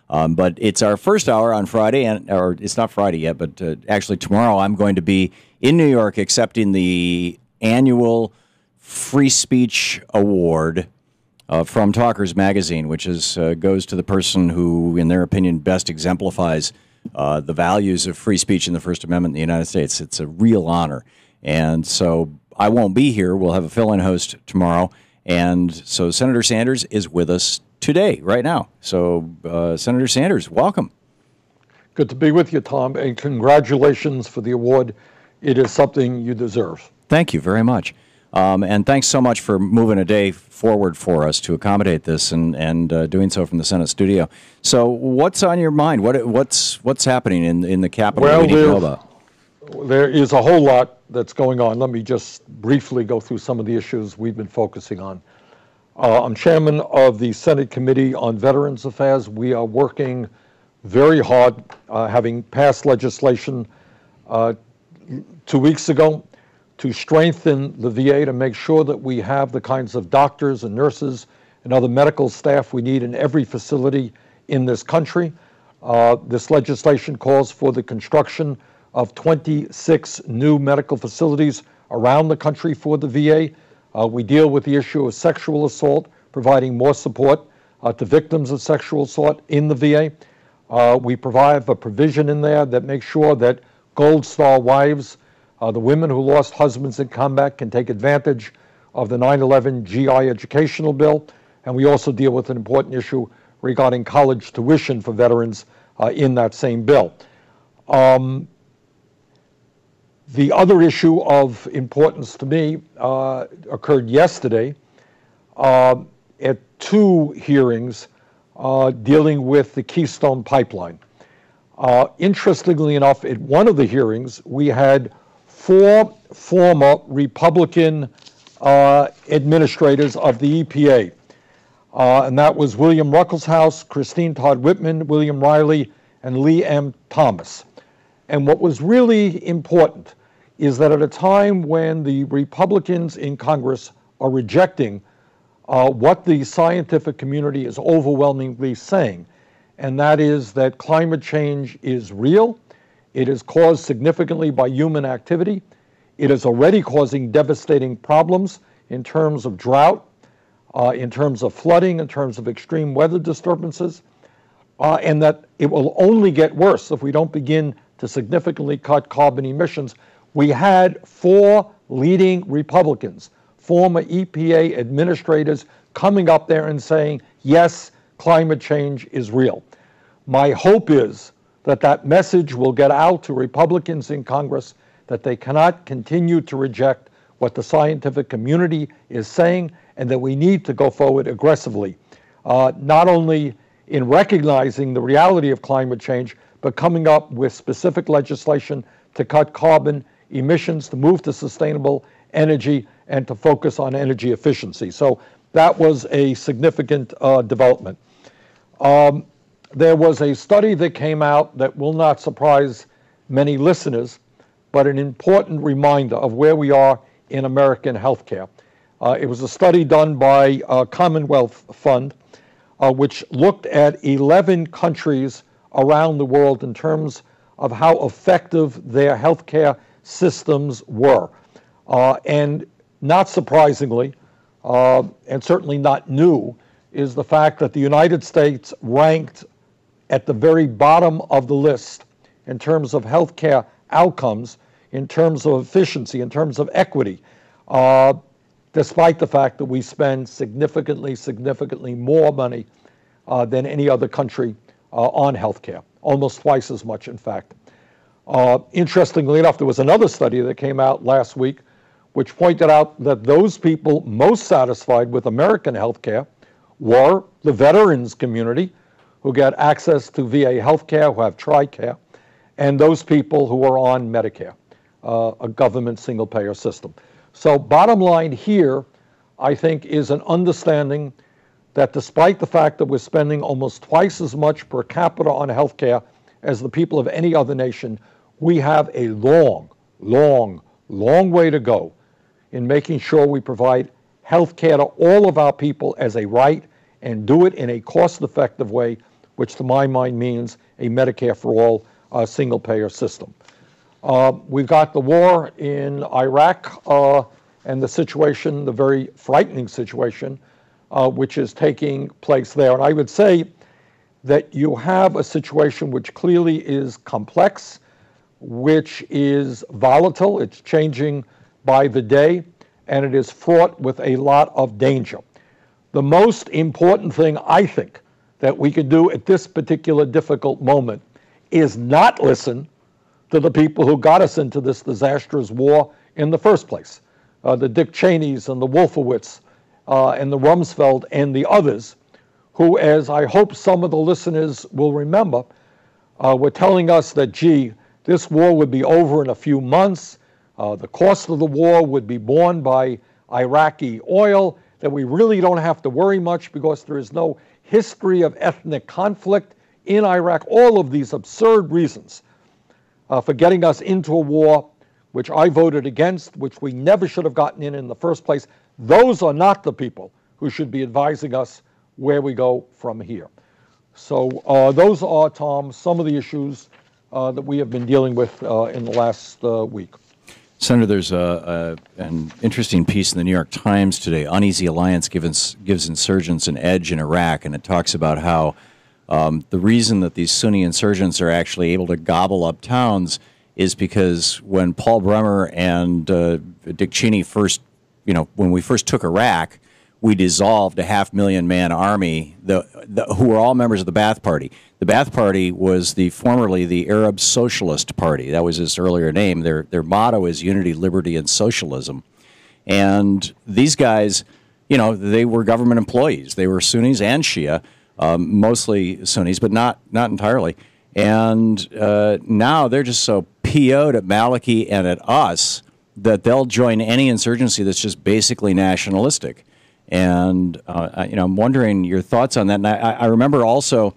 But it's our first hour on Friday, or it's not Friday yet, but actually tomorrow I'm going to be in New York accepting the annual Free Speech Award from Talkers Magazine, which goes to the person who, in their opinion, best exemplifies the values of free speech in the First Amendment in the United States. It's a real honor. And so I won't be here. We'll have a fill-in host tomorrow. And so Senator Sanders is with us today, right now. So, Senator Sanders, welcome. Good to be with you, Tom, and congratulations for the award. It is something you deserve. Thank you very much. And thanks so much for moving a day forward for us to accommodate this and doing so from the Senate studio. So what's on your mind? What's happening in the Capitol that we need to know about? There is a whole lot that's going on. Let me just briefly go through some of the issues we've been focusing on. I'm chairman of the Senate Committee on Veterans Affairs. We are working very hard, having passed legislation 2 weeks ago to strengthen the VA to make sure that we have the kinds of doctors and nurses and other medical staff we need in every facility in this country. This legislation calls for the construction of 26 new medical facilities around the country for the VA. We deal with the issue of sexual assault, providing more support to victims of sexual assault in the VA. We provide a provision in there that makes sure that Gold Star wives, the women who lost husbands in combat, can take advantage of the 9/11 GI educational bill. And we also deal with an important issue regarding college tuition for veterans in that same bill. The other issue of importance to me occurred yesterday at 2 hearings dealing with the Keystone Pipeline. Interestingly enough, at one of the hearings, we had 4 former Republican administrators of the EPA, and that was William Ruckelshaus, Christine Todd Whitman, William Riley, and Lee M. Thomas. And what was really important is that at a time when the Republicans in Congress are rejecting what the scientific community is overwhelmingly saying, and that is that climate change is real, it is caused significantly by human activity, it is already causing devastating problems in terms of drought, in terms of flooding, in terms of extreme weather disturbances, and that it will only get worse if we don't begin to significantly cut carbon emissions. We had 4 leading Republicans, former EPA administrators, coming up there and saying, yes, climate change is real. My hope is that that message will get out to Republicans in Congress, that they cannot continue to reject what the scientific community is saying, and that we need to go forward aggressively, not only in recognizing the reality of climate change, but coming up with specific legislation to cut carbon emissions, to move to sustainable energy, and to focus on energy efficiency. So that was a significant development. There was a study that came out that will not surprise many listeners, but an important reminder of where we are in American healthcare. It was a study done by Commonwealth Fund, which looked at 11 countries around the world in terms of how effective their healthcare systems were. And not surprisingly, and certainly not new, is the fact that the United States ranked at the very bottom of the list in terms of healthcare outcomes, in terms of efficiency, in terms of equity, despite the fact that we spend significantly more money than any other country on healthcare, almost twice as much, in fact. Interestingly enough, there was another study that came out last week which pointed out that those people most satisfied with American healthcare were the veterans community who get access to VA healthcare, who have TRICARE, and those people who are on Medicare, a government single-payer system. So bottom line here, I think, is an understanding that despite the fact that we're spending almost twice as much per capita on healthcare as the people of any other nation, we have a long way to go in making sure we provide health care to all of our people as a right and do it in a cost-effective way which to my mind means a Medicare for all single-payer system. We've got the war in Iraq and the situation, the very frightening situation, which is taking place there. And I would say that you have a situation which clearly is complex, which is volatile, it's changing by the day, and it is fraught with a lot of danger. The most important thing, I think, that we could do at this particular difficult moment is not listen to the people who got us into this disastrous war in the first place. The Dick Cheneys and the Wolfowitz and the Rumsfeld and the others, who, as I hope some of the listeners will remember, were telling us that, gee, this war would be over in a few months, the cost of the war would be borne by Iraqi oil, that we really don't have to worry much because there is no history of ethnic conflict in Iraq. All of these absurd reasons for getting us into a war, which I voted against, which we never should have gotten in the first place. Those are not the people who should be advising us where we go from here. So those are, Tom, some of the issues that we have been dealing with in the last week. Senator, there's an interesting piece in the New York Times today. Uneasy Alliance gives insurgents an edge in Iraq, and it talks about how the reason that these Sunni insurgents are actually able to gobble up towns is because when Paul Bremer and Dick Cheney first, when we first took Iraq, we dissolved a 500,000-man army who were all members of the Ba'ath Party. The Ba'ath Party was formerly the Arab Socialist Party. That was its earlier name. Their motto is unity, liberty, and socialism. And these guys, they were government employees. They were Sunnis and Shia, mostly Sunnis, but not entirely. And now they're just so PO'd at Maliki and at us that they'll join any insurgency that's just basically nationalistic. And I'm wondering your thoughts on that. And I remember also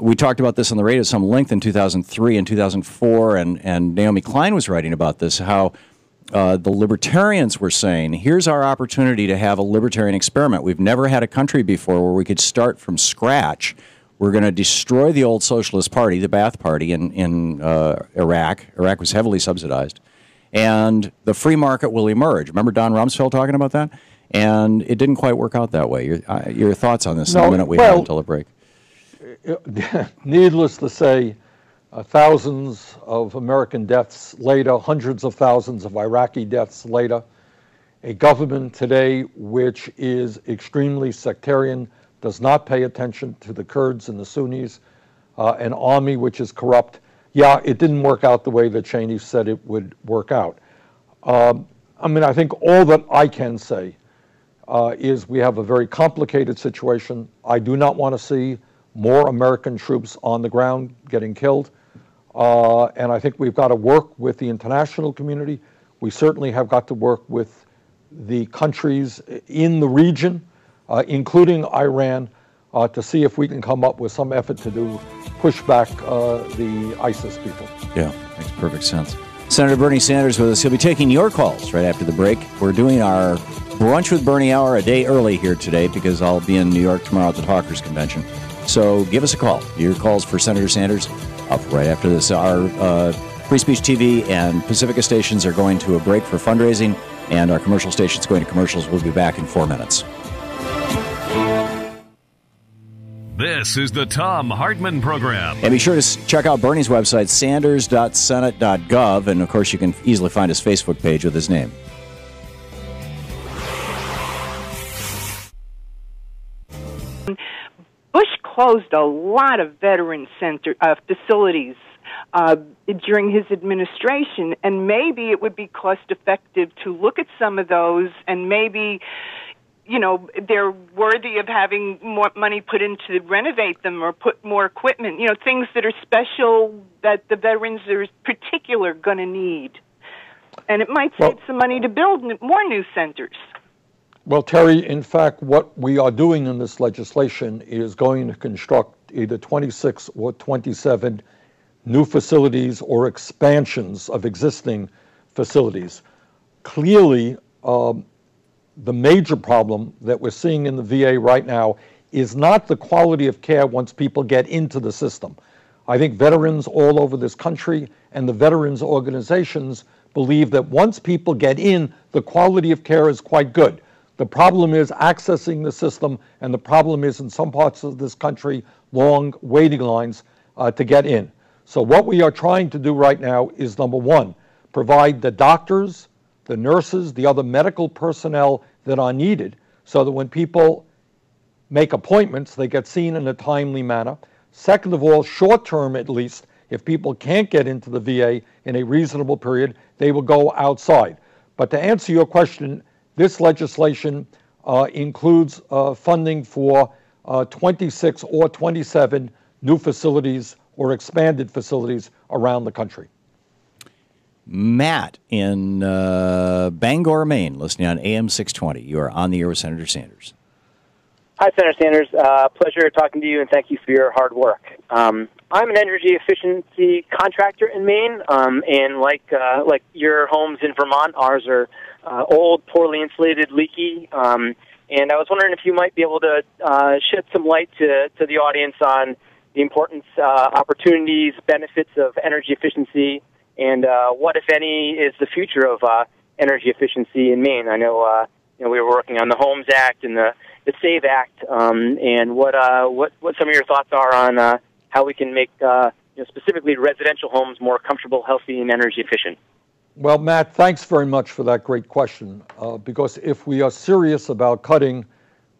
we talked about this on the radio some length in 2003 and 2004, and Naomi Klein was writing about this, how the libertarians were saying, here's our opportunity to have a libertarian experiment. We've never had a country before where we could start from scratch. We're going to destroy the old socialist party, the Ba'ath Party in Iraq. Iraq was heavily subsidized. And the free market will emerge. Remember Don Rumsfeld talking about that? And it didn't quite work out that way. Your thoughts on this in the minute we have until the break? Needless to say, thousands of American deaths later, hundreds of thousands of Iraqi deaths later, a government today which is extremely sectarian, does not pay attention to the Kurds and the Sunnis, an army which is corrupt. Yeah, it didn't work out the way that Cheney said it would work out. I think all that I can say is we have a very complicated situation. I do not want to see more American troops on the ground getting killed. And I think we've got to work with the international community. We certainly have got to work with the countries in the region, including Iran, to see if we can come up with some effort to push back the ISIS people. Yeah, makes perfect sense. Senator Bernie Sanders with us. He'll be taking your calls right after the break. We're doing our Brunch with Bernie hour a day early here today because I'll be in New York tomorrow at the Talkers Convention. So give us a call. Your calls for Senator Sanders up right after this. Our Free Speech TV and Pacifica stations are going to a break for fundraising, and our commercial station's going to commercials. We'll be back in 4 minutes. This is the Thom Hartmann Program. And be sure to check out Bernie's website, sanders.senate.gov, and of course you can easily find his Facebook page with his name. Bush closed a lot of veteran facilities during his administration, and maybe it would be cost-effective to look at some of those, and maybe, they're worthy of having more money put in to renovate them or put more equipment, things that are special that the veterans are particular going to need. And it might save some money to build more new centers. Well, Terry, in fact, what we are doing in this legislation is going to construct either 26 or 27 new facilities or expansions of existing facilities. Clearly, the major problem that we're seeing in the VA right now is not the quality of care once people get into the system. I think veterans all over this country and the veterans organizations believe that once people get in, the quality of care is quite good. The problem is accessing the system, and the problem is in some parts of this country, long waiting lines to get in. So what we are trying to do right now is, number one, provide the doctors, the nurses, the other medical personnel that are needed so that when people make appointments, they get seen in a timely manner. Second of all, short term at least, if people can't get into the VA in a reasonable period, they will go outside. But to answer your question, this legislation includes funding for 26 or 27 new facilities or expanded facilities around the country. Matt in Bangor, Maine, listening on AM 620. You are on the air with Senator Sanders. Hi, Senator Sanders. Pleasure talking to you, and thank you for your hard work. I'm an energy efficiency contractor in Maine, and like your homes in Vermont, ours are old, poorly insulated, leaky. And I was wondering if you might be able to shed some light to the audience on the importance, opportunities, benefits of energy efficiency, and what, if any, is the future of energy efficiency in Maine. I know, we were working on the Homes Act and the SAVE Act, and what some of your thoughts are on how we can make specifically residential homes more comfortable, healthy, and energy efficient. Well, Matt, thanks very much for that great question, because if we are serious about cutting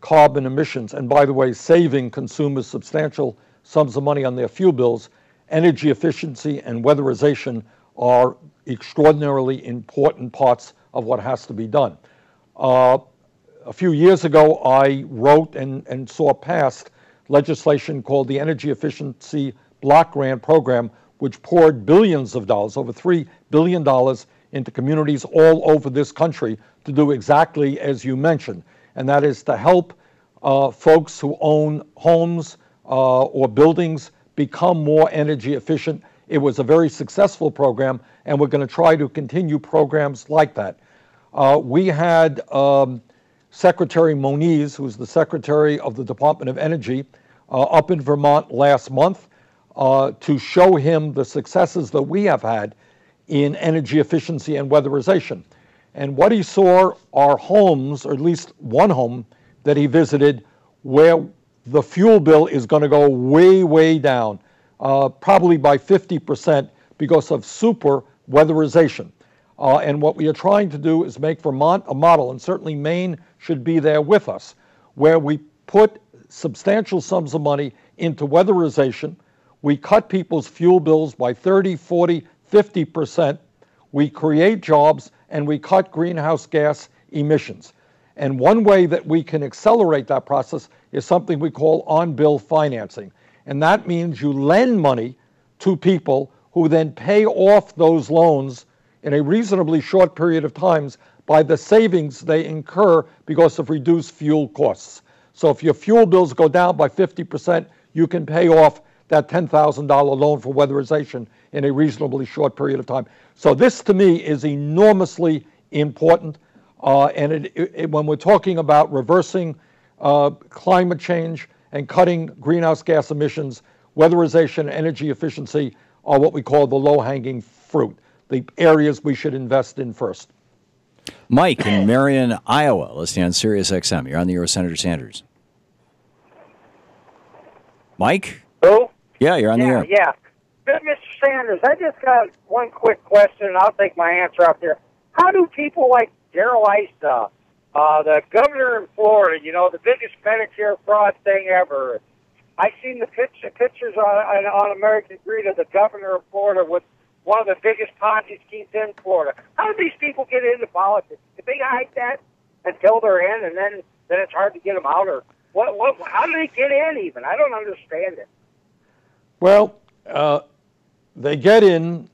carbon emissions, and by the way, saving consumers substantial sums of money on their fuel bills, energy efficiency and weatherization are extraordinarily important parts of what has to be done. A few years ago, I wrote and saw passed legislation called the Energy Efficiency Block Grant Program, which poured billions of dollars, over $3 billion, into communities all over this country to do exactly as you mentioned, and that is to help folks who own homes or buildings become more energy efficient. It was a very successful program, and we're going to try to continue programs like that. We had Secretary Moniz, who's the Secretary of the Department of Energy, up in Vermont last month to show him the successes that we have had in energy efficiency and weatherization. And what he saw are homes, or at least one home that he visited, where the fuel bill is going to go way, way down, probably by 50% because of super weatherization. And what we are trying to do is make Vermont a model, and certainly Maine should be there with us, where we put substantial sums of money into weatherization. We cut people's fuel bills by 30, 40, 50%. We create jobs, and we cut greenhouse gas emissions. And one way that we can accelerate that process is something we call on-bill financing. And that means you lend money to people who then pay off those loans in a reasonably short period of time by the savings they incur because of reduced fuel costs. So if your fuel bills go down by 50%, you can pay off that $10,000 loan for weatherization in a reasonably short period of time. So this, to me, is enormously important. And when we're talking about reversing climate change and cutting greenhouse gas emissions, weatherization and energy efficiency are what we call the low-hanging fruit, the areas we should invest in first. Mike in Marion, Iowa, listening on Sirius XM. You're on the air with Senator Sanders. Mike? Hello? Yeah, you're on the air. Yeah. Good, Mr. Sanders, I just got one quick question, and I'll take my answer up there. How do people like Darrell Issa, the governor in Florida, the biggest Medicare fraud thing ever? I seen the pictures on American Greed of the governor of Florida with one of the biggest Ponzi schemes in Florida. How do these people get into politics? Did they hide that until they're in, and then it's hard to get them out? Or what? How do they get in even? I don't understand it. Well, they get in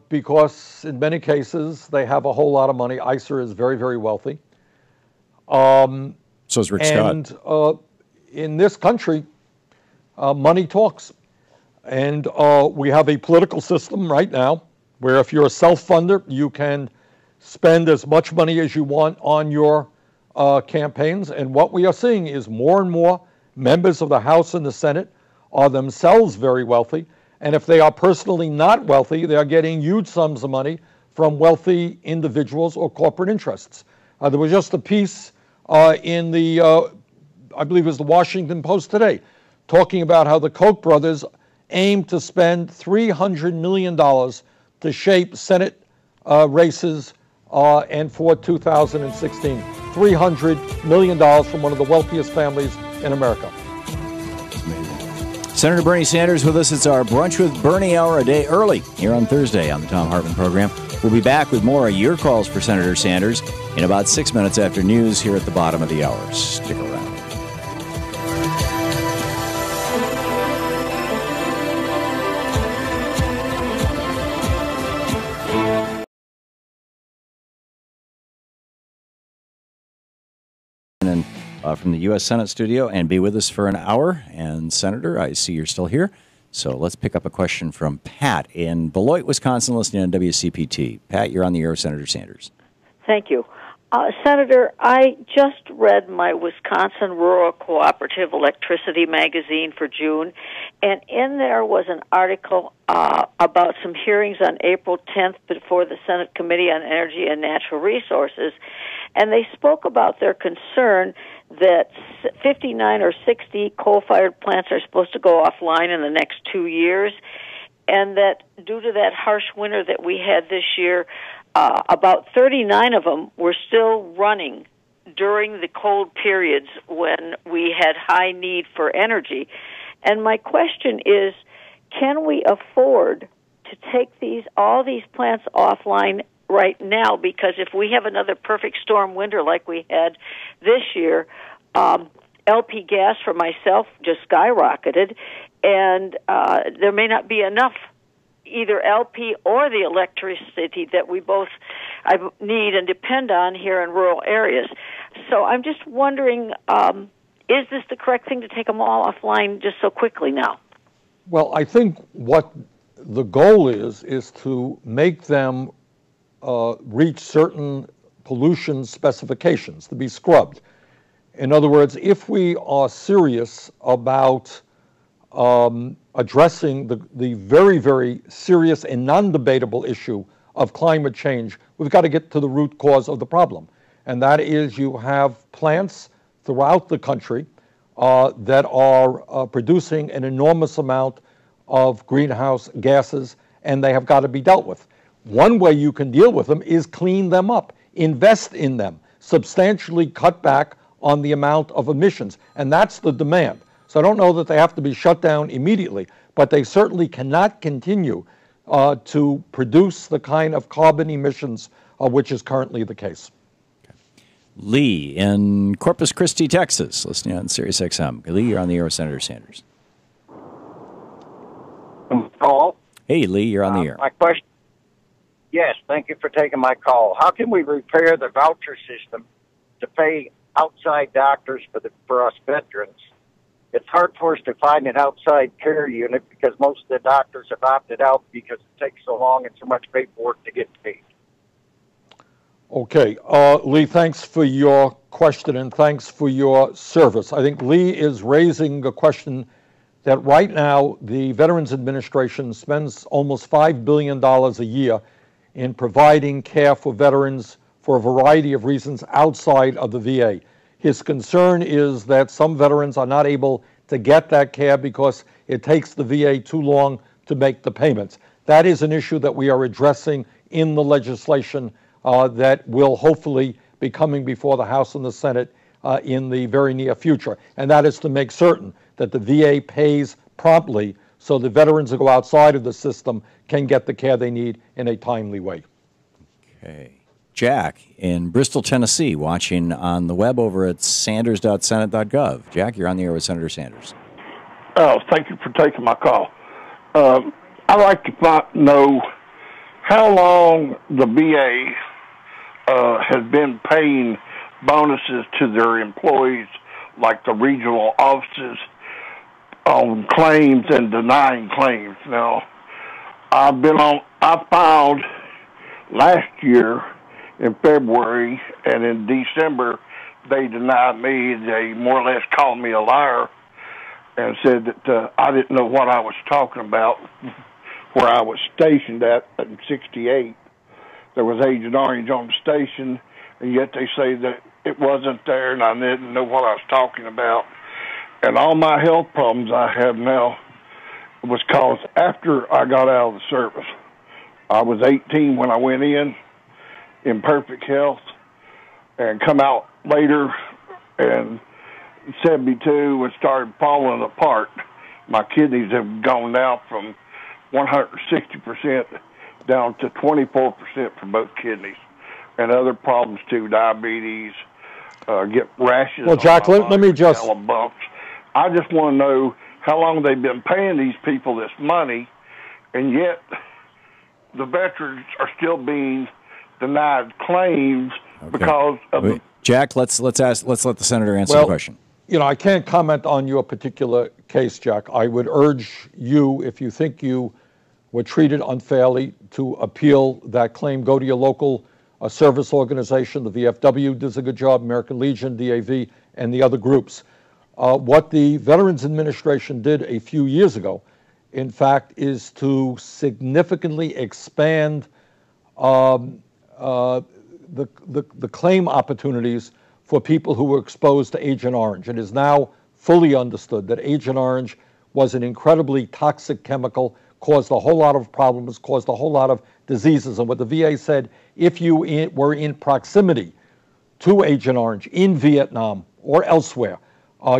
because in many cases they have a whole lot of money. Issa is very, very wealthy. So is Rick Scott. And in this country, money talks. And we have a political system right now where if you're a self-funder, you can spend as much money as you want on your campaigns. And what we are seeing is more and more members of the House and the Senate are themselves very wealthy, and if they are personally not wealthy, they are getting huge sums of money from wealthy individuals or corporate interests. There was just a piece in the, I believe it was the Washington Post today, talking about how the Koch brothers aim to spend $300 million to shape Senate races and for 2016. $300 million from one of the wealthiest families in America. Senator Bernie Sanders with us. It's our Brunch with Bernie hour a day early here on Thursday on the Thom Hartmann Program. We'll be back with more of your calls for Senator Sanders in about 6 minutes after news here at the bottom of the hour. Stick around. From the U.S. Senate studio and be with us for an hour. And Senator, I see you're still here. So let's pick up a question from Pat in Beloit, Wisconsin, listening on WCPT. Pat, you're on the air with Senator Sanders. Thank you. Senator, I just read my Wisconsin Rural Cooperative Electricity magazine for June, and in there was an article about some hearings on April 10th before the Senate Committee on Energy and Natural Resources, and they spoke about their concern that 59 or 60 coal-fired plants are supposed to go offline in the next 2 years, and that due to that harsh winter that we had this year, about 39 of them were still running during the cold periods when we had high need for energy. And my question is, can we afford to take all these plants offline right now? Because if we have another perfect storm winter like we had this year, LP gas for myself just skyrocketed, and there may not be enough either LP or the electricity that we both need and depend on here in rural areas. So I'm just wondering, is this the correct thing to take them all offline just so quickly now? Well, I think what the goal is to make them reach certain pollution specifications, to be scrubbed. In other words, if we are serious about addressing the very, very serious and non-debatable issue of climate change, we've got to get to the root cause of the problem. And that is you have plants throughout the country that are producing an enormous amount of greenhouse gases, and they have got to be dealt with. One way you can deal with them is clean them up, invest in them, substantially cut back on the amount of emissions, and that's the demand. So I don't know that they have to be shut down immediately, but they certainly cannot continue to produce the kind of carbon emissions which is currently the case. Lee in Corpus Christi, Texas, listening on Sirius XM. Lee, you're on the air with Senator Sanders. Call. Hey, Lee, you're on the air. My question. Yes, thank you for taking my call. How can we repair the voucher system to pay outside doctors for us veterans? It's hard for us to find an outside care unit because most of the doctors have opted out because it takes so long and so much paperwork to get paid. Okay, Lee, thanks for your question and thanks for your service. I think Lee is raising a question that right now the Veterans Administration spends almost $5 billion a year in providing care for veterans for a variety of reasons outside of the VA. His concern is that some veterans are not able to get that care because it takes the VA too long to make the payments. That is an issue that we are addressing in the legislation that will hopefully be coming before the House and the Senate in the very near future. And that is to make certain that the VA pays promptly so the veterans who go outside of the system can get the care they need in a timely way. Okay. Jack in Bristol, Tennessee, watching on the web over at sanders.senate.gov. Jack, you're on the air with Senator Sanders. Oh, thank you for taking my call. I'd like to know how long the VA has been paying bonuses to their employees, like the regional offices, on claims and denying claims. Now, I filed last year in February, and in December, they denied me. They more or less called me a liar and said that I didn't know what I was talking about where I was stationed at in 68. There was Agent Orange on the station, and yet they say that it wasn't there, and I didn't know what I was talking about. And all my health problems I have now was caused after I got out of the service. I was 18 when I went in perfect health, and come out later and 72 and started falling apart. My kidneys have gone down from 160% down to 24% for both kidneys, and other problems too, diabetes, get rashes. Well, Jack, let me just... bumps. I just want to know how long they've been paying these people this money, and yet the veterans are still being denied claims because of... Jack, let's let the senator answer the question. You know, I can't comment on your particular case, Jack. I would urge you, if you think you were treated unfairly, to appeal that claim. Go to your local service organization. The VFW does a good job, American Legion, DAV, and the other groups. What the Veterans Administration did a few years ago, in fact, is to significantly expand the claim opportunities for people who were exposed to Agent Orange. It is now fully understood that Agent Orange was an incredibly toxic chemical, caused a whole lot of problems, caused a whole lot of diseases. And what the VA said, if you were in proximity to Agent Orange in Vietnam or elsewhere,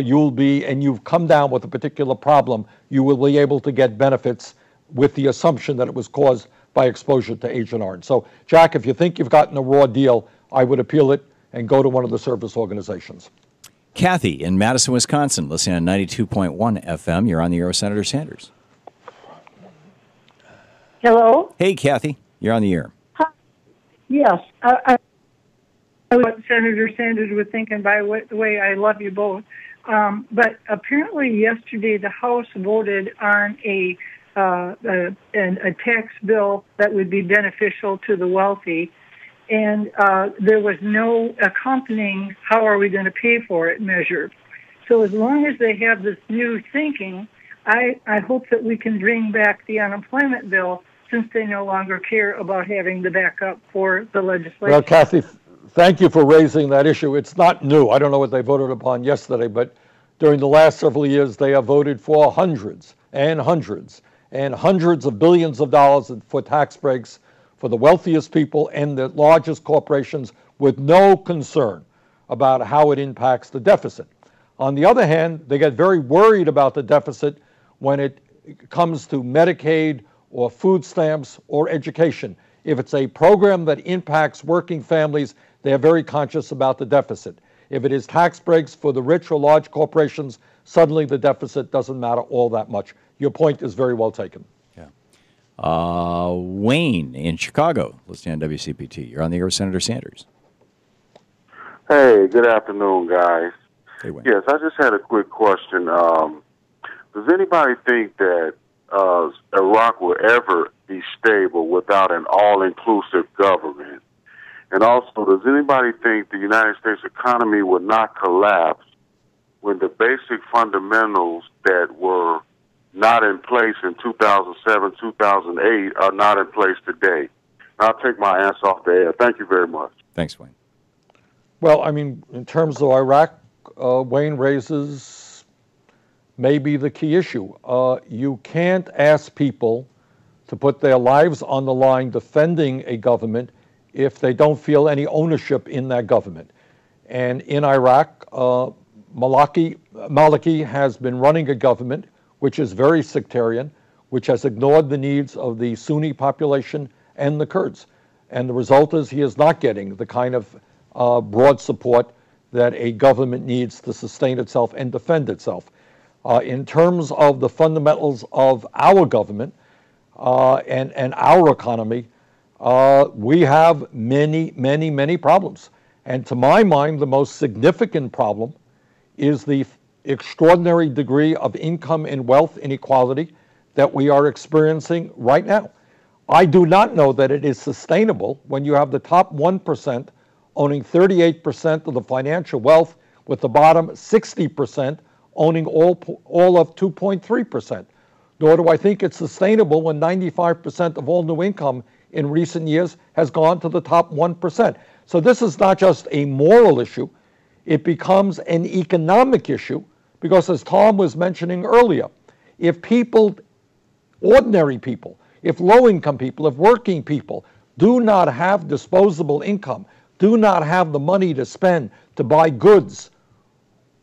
you'll be, and you've come down with a particular problem, you will be able to get benefits with the assumption that it was caused by exposure to Agent Orange. So, Jack, if you think you've gotten a raw deal, I would appeal it and go to one of the service organizations. Kathy in Madison, Wisconsin, listening on 92.1 FM. You're on the air with Senator Sanders. Hello? Hey, Kathy. You're on the air. Hi. Yes. I what Senator Sanders was thinking, by the way, I love you both. But apparently yesterday the House voted on a tax bill that would be beneficial to the wealthy, and there was no accompanying how are we going to pay for it measure. So as long as they have this new thinking, I hope that we can bring back the unemployment bill, since they no longer care about having the backup for the legislation. Well, Kathy, thank you for raising that issue. It's not new. I don't know what they voted upon yesterday, but during the last several years, they have voted for hundreds and hundreds and hundreds of billions of dollars for tax breaks for the wealthiest people and the largest corporations, with no concern about how it impacts the deficit. On the other hand, they get very worried about the deficit when it comes to Medicaid or food stamps or education. If it's a program that impacts working families, they are very conscious about the deficit. If it is tax breaks for the rich or large corporations, suddenly the deficit doesn't matter all that much. Your point is very well taken. Wayne in Chicago, listening on WCPT. You're on the air with Senator Sanders. Hey, good afternoon, guys. Hey, Wayne. Yes, I just had a quick question. Does anybody think that Iraq will ever be stable without an all-inclusive government? And also, does anybody think the United States economy will not collapse when the basic fundamentals that were not in place in 2007, 2008 are not in place today? I'll take my answer off the air. Thank you very much. Thanks, Wayne. Well, I mean, in terms of Iraq, Wayne raises maybe the key issue. You can't ask people to put their lives on the line defending a government if they don't feel any ownership in that government. And in Iraq, Maliki has been running a government which is very sectarian, which has ignored the needs of the Sunni population and the Kurds. And the result is he is not getting the kind of broad support that a government needs to sustain itself and defend itself. In terms of the fundamentals of our government and our economy, we have many, many, many problems. And to my mind, the most significant problem is the extraordinary degree of income and wealth inequality that we are experiencing right now. I do not know that it is sustainable when you have the top 1% owning 38% of the financial wealth, with the bottom 60% owning all of 2.3%. Nor do I think it's sustainable when 95% of all new income in recent years has gone to the top 1%. So this is not just a moral issue, it becomes an economic issue because, as Tom was mentioning earlier, if people, ordinary people, if low-income people, if working people do not have disposable income, do not have the money to spend to buy goods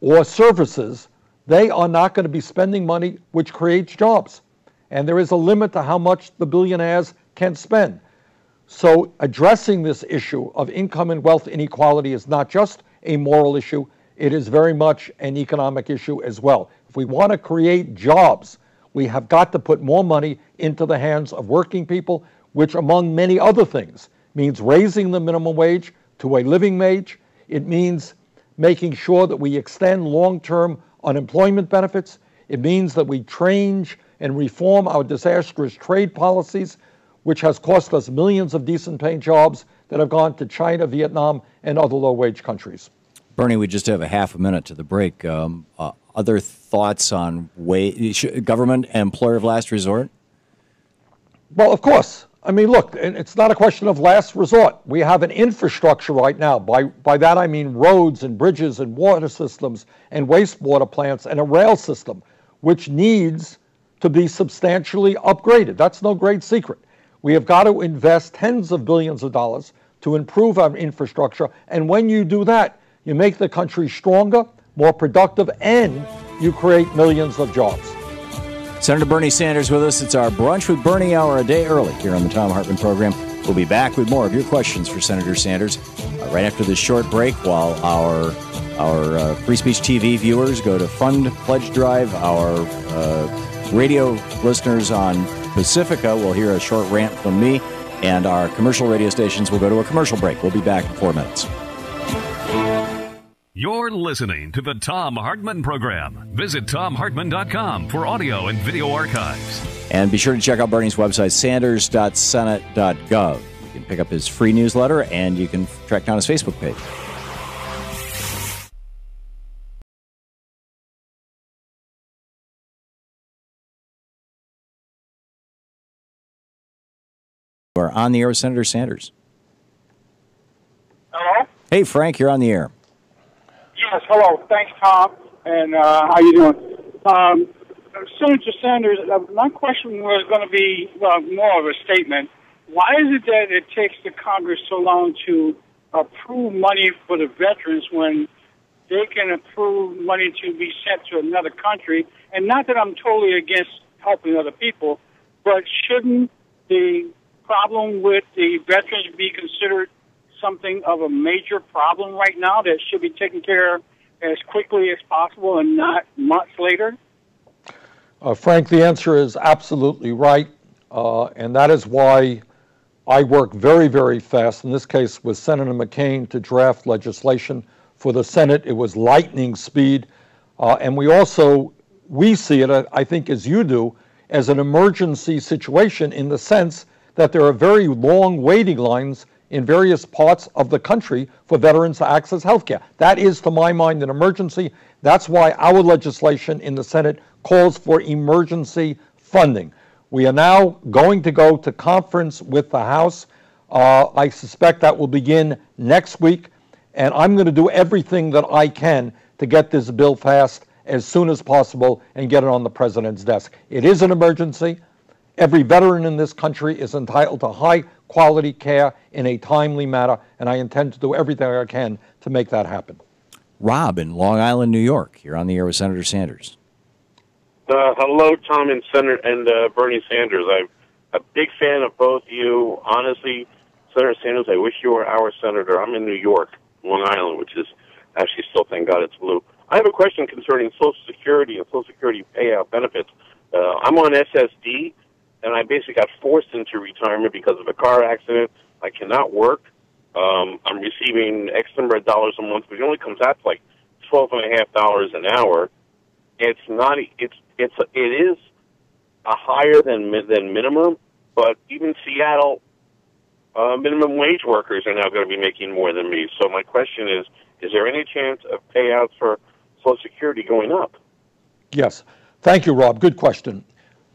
or services, they are not going to be spending money, which creates jobs. And there is a limit to how much the billionaires can spend. So addressing this issue of income and wealth inequality is not just a moral issue, it is very much an economic issue as well. If we want to create jobs, we have got to put more money into the hands of working people, which, among many other things, means raising the minimum wage to a living wage. It means making sure that we extend long-term unemployment benefits. It means that we change and reform our disastrous trade policies, which has cost us millions of decent-paying jobs that have gone to China, Vietnam, and other low-wage countries. Bernie, we just have a half a minute to the break. Other thoughts on government and employer of last resort? Well, of course. I mean, look, it's not a question of last resort. We have an infrastructure right now. By that I mean roads and bridges and water systems and wastewater plants and a rail system, which needs to be substantially upgraded. That's no great secret. We have got to invest tens of billions of dollars to improve our infrastructure. And when you do that, you make the country stronger, more productive, and you create millions of jobs. Senator Bernie Sanders with us. It's our Brunch with Bernie hour a day early here on the Thom Hartmann Program. We'll be back with more of your questions for Senator Sanders right after this short break while our Free Speech TV viewers go to Fund Pledge Drive. Our radio listeners on Pacifica will hear a short rant from me, and our commercial radio stations will go to a commercial break. We'll be back in 4 minutes. You're listening to the Thom Hartmann Program. Visit ThomHartmann.com for audio and video archives. And be sure to check out Bernie's website, sanders.senate.gov. You can pick up his free newsletter, and you can track down his Facebook page. We're on the air with Senator Sanders. Hello? Hey, Frank, you're on the air. Yes, hello. Thanks, Tom. And how you doing? Senator Sanders, my question was going to be more of a statement. Why is it that it takes the Congress so long to approve money for the veterans when they can approve money to be sent to another country? And not that I'm totally against helping other people, but shouldn't the problem with the veterans be considered something of a major problem right now that should be taken care of as quickly as possible and not months later? Frank, the answer is absolutely right, and that is why I work very, very fast, in this case with Senator McCain, to draft legislation. For the Senate, it was lightning speed, and we see it, I think as you do, as an emergency situation in the sense that there are very long waiting lines in various parts of the country for veterans to access health care. That is, to my mind, an emergency. That's why our legislation in the Senate calls for emergency funding. We are now going to go to conference with the House. I suspect that will begin next week, and I'm going to do everything that I can to get this bill passed as soon as possible and get it on the President's desk. It is an emergency. Every veteran in this country is entitled to high-quality care in a timely manner, and I intend to do everything I can to make that happen. Rob in Long Island, New York. You're on the air with Senator Sanders. Hello, Tom and Senator and Bernie Sanders. I'm a big fan of both you. Honestly, Senator Sanders, I wish you were our senator. I'm in New York, Long Island, which is actually still, thank God, it's blue. I have a question concerning Social Security and Social Security payout benefits. I'm on SSD, and I basically got forced into retirement because of a car accident. I cannot work. I'm receiving X number of dollars a month, but it only comes out to like $12.50 an hour. It's not. It is a higher than minimum, but even Seattle minimum wage workers are now going to be making more than me. So my question is there any chance of payouts for Social Security going up? Yes. Thank you, Rob. Good question.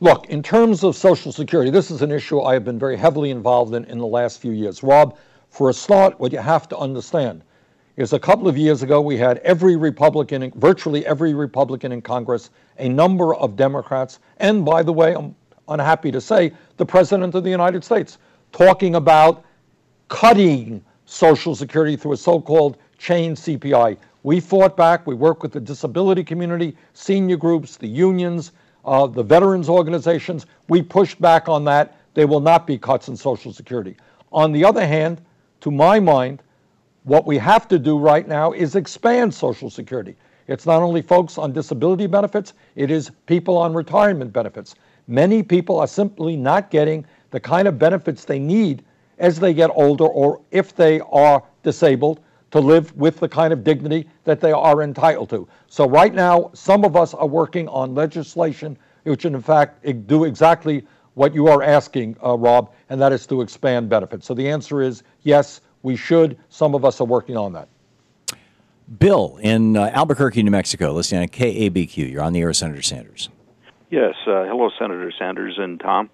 Look, in terms of Social Security, this is an issue I have been very heavily involved in the last few years. Rob, for a start, what you have to understand is a couple of years ago, we had virtually every Republican in Congress, a number of Democrats, and by the way, I'm unhappy to say, the President of the United States, talking about cutting Social Security through a so-called chain CPI. We fought back. We worked with the disability community, senior groups, the unions, the veterans organizations. We pushed back on that. There will not be cuts in Social Security. On the other hand, to my mind, what we have to do right now is expand Social Security. It's not only folks on disability benefits, it is people on retirement benefits. Many people are simply not getting the kind of benefits they need as they get older, or if they are disabled, to live with the kind of dignity that they are entitled to. So right now, some of us are working on legislation which in fact do exactly what you are asking, Rob, and that is to expand benefits. So the answer is yes, we should. Some of us are working on that. Bill in Albuquerque, New Mexico, listening on KABQ. You're on the air with Senator Sanders. Yes. Hello, Senator Sanders and Tom.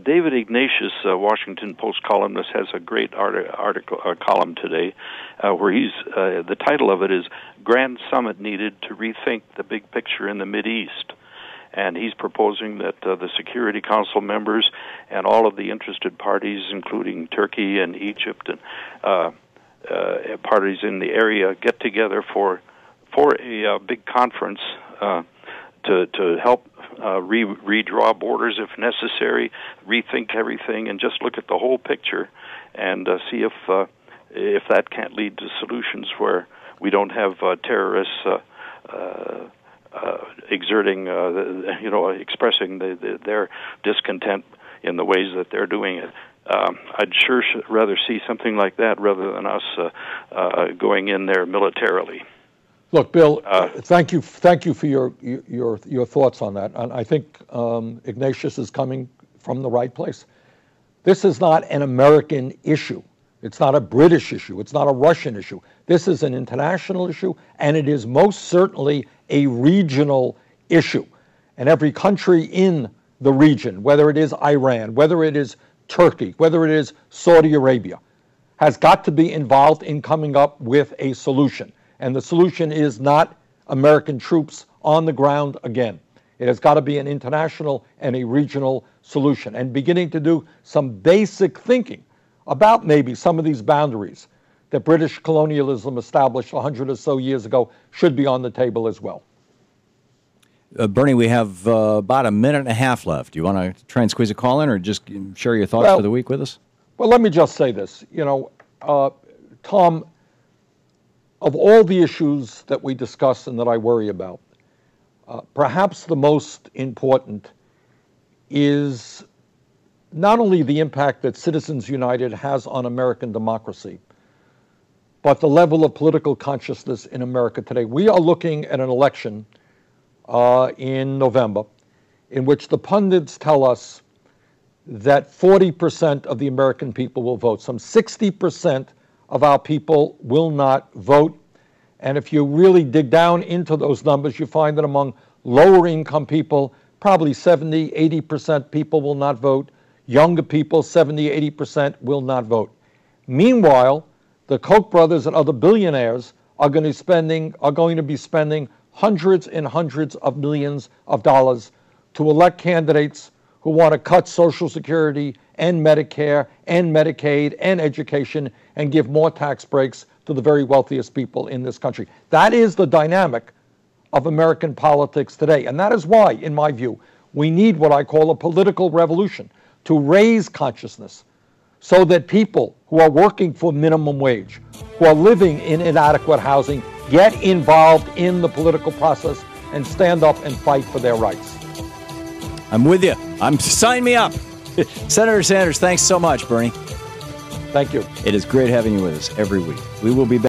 David Ignatius, Washington Post columnist, has a great column today where the title of it is Grand Summit Needed to Rethink the Big Picture in the Mideast. And he's proposing that the Security Council members and all of the interested parties, including Turkey and Egypt and parties in the area, get together for a big conference to help redraw borders if necessary, rethink everything, and just look at the whole picture and see if that can't lead to solutions where we don't have terrorists expressing their discontent in the ways that they're doing it. I'd sure rather see something like that rather than us going in there militarily. Look, Bill, thank you for your thoughts on that. And I think Ignatius is coming from the right place. This is not an American issue. It's not a British issue. It's not a Russian issue. This is an international issue, and it is most certainly a regional issue. And every country in the region, whether it is Iran, whether it is Turkey, whether it is Saudi Arabia, has got to be involved in coming up with a solution. And the solution is not American troops on the ground again. It has got to be an international and a regional solution, and beginning to do some basic thinking about maybe some of these boundaries that British colonialism established 100 or so years ago should be on the table as well. Bernie, we have about a minute and a half left. Do you want to try and squeeze a call in or just share your thoughts for the week with us? Well, let me just say this. Tom, of all the issues that we discuss and that I worry about, perhaps the most important is not only the impact that Citizens United has on American democracy, but the level of political consciousness in America today. We are looking at an election in November in which the pundits tell us that 40% of the American people will vote. Some 60% of our people will not vote. And if you really dig down into those numbers, you find that among lower income people, probably 70, 80% people will not vote. Younger people, 70, 80% will not vote. Meanwhile, the Koch brothers and other billionaires are going to be spending hundreds and hundreds of millions of dollars to elect candidates who want to cut Social Security and Medicare and Medicaid and education and give more tax breaks to the very wealthiest people in this country. That is the dynamic of American politics today. And that is why, in my view, we need what I call a political revolution to raise consciousness so that people who are working for minimum wage, who are living in inadequate housing, get involved in the political process and stand up and fight for their rights. I'm with you. Sign me up. Senator Sanders, thanks so much, Bernie. Thank you. It is great having you with us every week. We will be back.